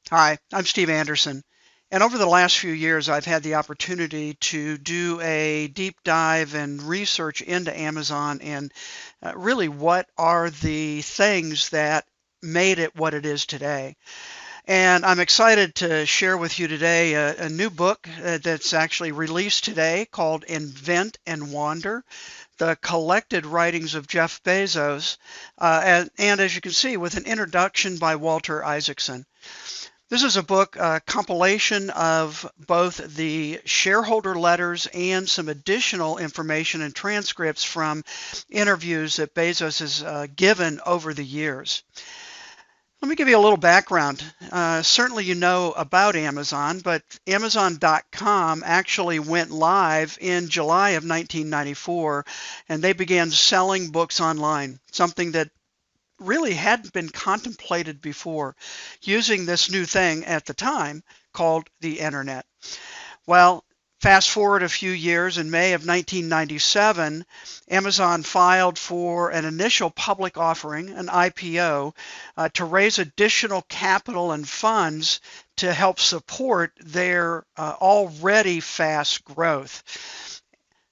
Hi, I'm Steve Anderson, and over the last few years, I've had the opportunity to do a deep dive and research into Amazon and really what are the things that made it what it is today. And I'm excited to share with you today a new book that's actually released today called Invent and Wander, the collected writings of Jeff Bezos, and as you can see, with an introduction by Walter Isaacson. This is a book, a compilation of both the shareholder letters and some additional information and transcripts from interviews that Bezos has given over the years. Let me give you a little background. Certainly you know about Amazon, but Amazon.com actually went live in July of 1994, and they began selling books online, something that really hadn't been contemplated before, using this new thing at the time called the internet. Well, fast forward a few years, in May of 1997, Amazon filed for an initial public offering, an IPO, to raise additional capital and funds to help support their already fast growth.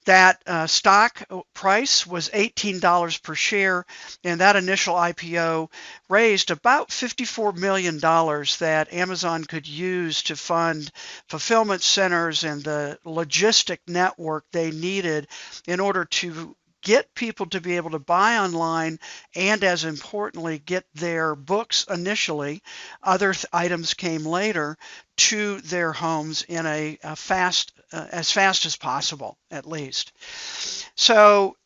That stock price was $18 per share, and that initial IPO raised about $54 million that Amazon could use to fund fulfillment centers and the logistic network they needed in order to get people to be able to buy online and, as importantly, get their books initially, other items came later, to their homes in a fast, as fast as possible, at least. So,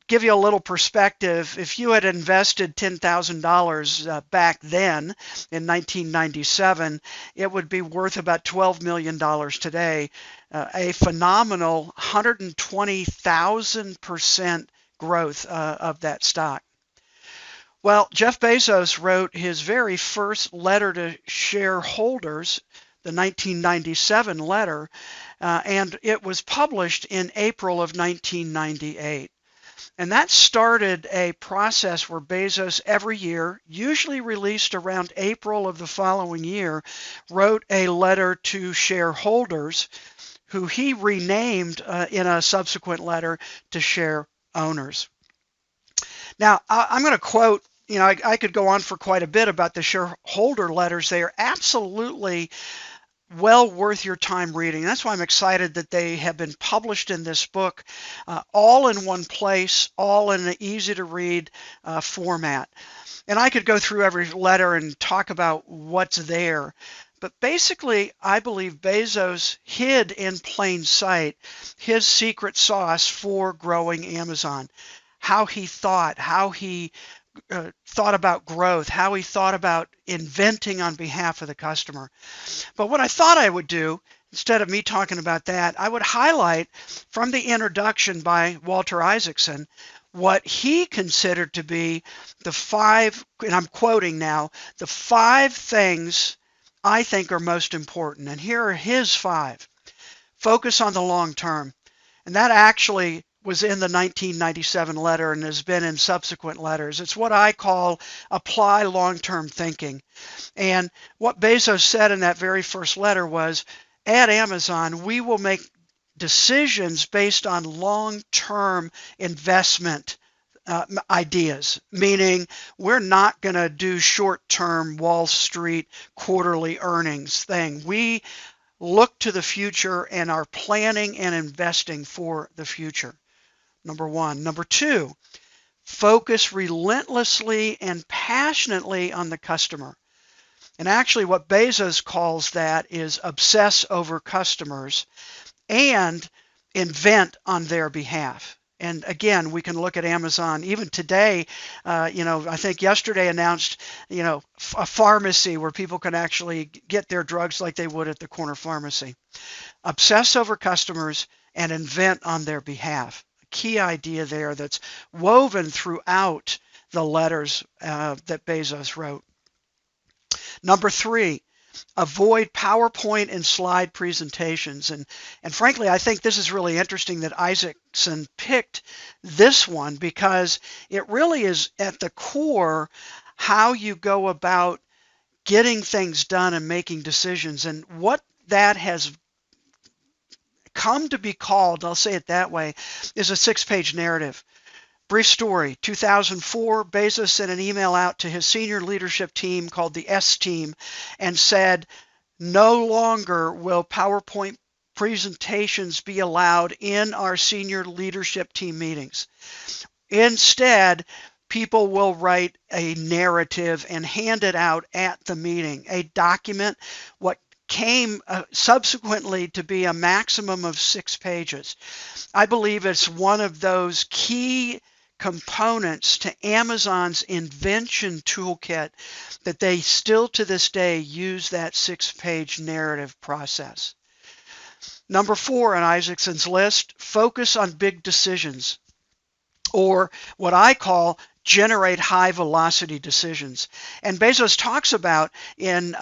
give you a little perspective, if you had invested $10,000 back then in 1997, it would be worth about $12 million today, a phenomenal 120,000% growth of that stock. Well, Jeff Bezos wrote his very first letter to shareholders, the 1997 letter, and it was published in April of 1998. And that started a process where Bezos every year, usually released around April of the following year, wrote a letter to shareholders who he renamed in a subsequent letter to share owners. Now, I'm going to quote, I could go on for quite a bit about the shareholder letters. They are absolutely well worth your time reading. That's why I'm excited that they have been published in this book, all in one place, all in an easy to read format. And I could go through every letter and talk about what's there. But basically, I believe Bezos hid in plain sight his secret sauce for growing Amazon. How he thought about growth, how he thought about inventing on behalf of the customer. But what I thought I would do, instead of me talking about that, I would highlight from the introduction by Walter Isaacson what he considered to be the five, and I'm quoting now, the five things I think are most important. And here are his five. Focus on the long term. And that actually was in the 1997 letter and has been in subsequent letters. It's what I call apply long-term thinking. And what Bezos said in that very first letter was, at Amazon, we will make decisions based on long-term investment ideas, meaning we're not going to do short-term Wall Street quarterly earnings thing. We look to the future and are planning and investing for the future. Number one. Number two, focus relentlessly and passionately on the customer. And actually what Bezos calls that is obsess over customers and invent on their behalf. And again, we can look at Amazon even today. I think yesterday announced, a pharmacy where people can actually get their drugs like they would at the corner pharmacy. Obsess over customers and invent on their behalf. Key idea there that's woven throughout the letters that Bezos wrote. Number three, avoid PowerPoint and slide presentations. And frankly, I think this is really interesting that Isaacson picked this one because it really is at the core how you go about getting things done and making decisions. And what that has come to be called, I'll say it that way, is a 6-page narrative. Brief story, 2004, Bezos sent an email out to his senior leadership team called the S team and said, no longer will PowerPoint presentations be allowed in our senior leadership team meetings. Instead, people will write a narrative and hand it out at the meeting, a document, what came subsequently to be a maximum of 6 pages. I believe it's one of those key components to Amazon's invention toolkit that they still to this day use that 6-page narrative process. Number 4 on Isaacson's list, focus on big decisions, or what I call generate high velocity decisions. And Bezos talks about in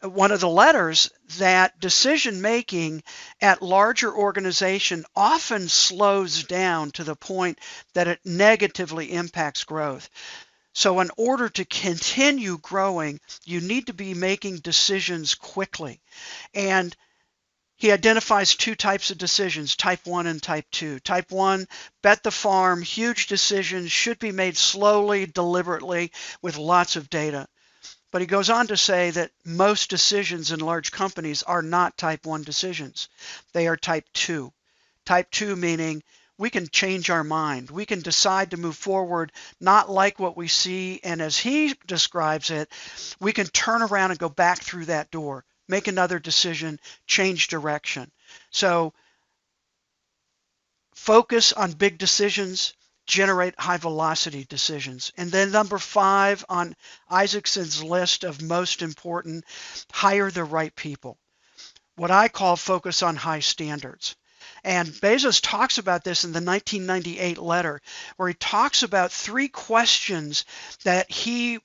one of the letters that decision making at larger organization often slows down to the point that it negatively impacts growth. So in order to continue growing, you need to be making decisions quickly. And he identifies 2 types of decisions, type 1 and type 2. Type 1, bet the farm, huge decisions, should be made slowly, deliberately, with lots of data. But he goes on to say that most decisions in large companies are not type 1 decisions. They are type 2. Type 2 meaning we can change our mind. We can decide to move forward, not like what we see, and as he describes it, we can turn around and go back through that door, make another decision, change direction. So focus on big decisions, generate high velocity decisions. And then number 5 on Isaacson's list of most important, hire the right people. What I call focus on high standards. And Bezos talks about this in the 1998 letter, where he talks about 3 questions that he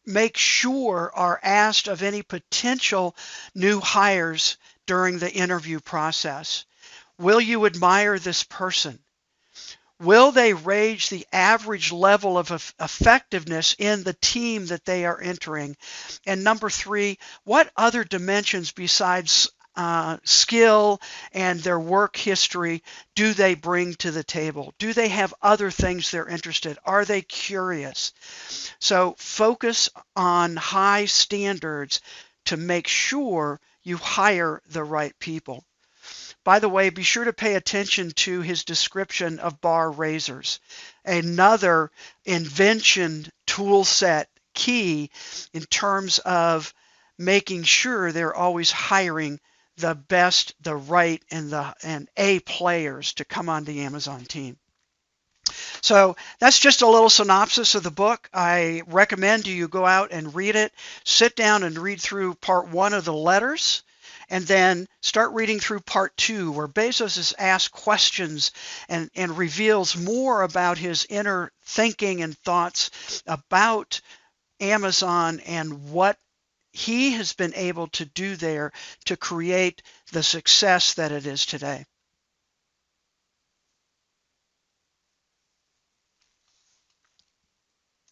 make sure are asked of any potential new hires during the interview process. Will you admire this person? Will they raise the average level of effectiveness in the team that they are entering? And number 3, what other dimensions besides skill and their work history do they bring to the table? Do they have other things they're interested? Are they curious? So focus on high standards to make sure you hire the right people. By the way, be sure to pay attention to his description of bar raisers, another invention tool set key in terms of making sure they're always hiring the best, the right, and A players to come on the Amazon team. So that's just a little synopsis of the book. I recommend you go out and read it. Sit down and read through part 1 of the letters, and then start reading through part 2, where Bezos is asked questions and reveals more about his inner thinking and thoughts about Amazon and what he has been able to do there to create the success that it is today.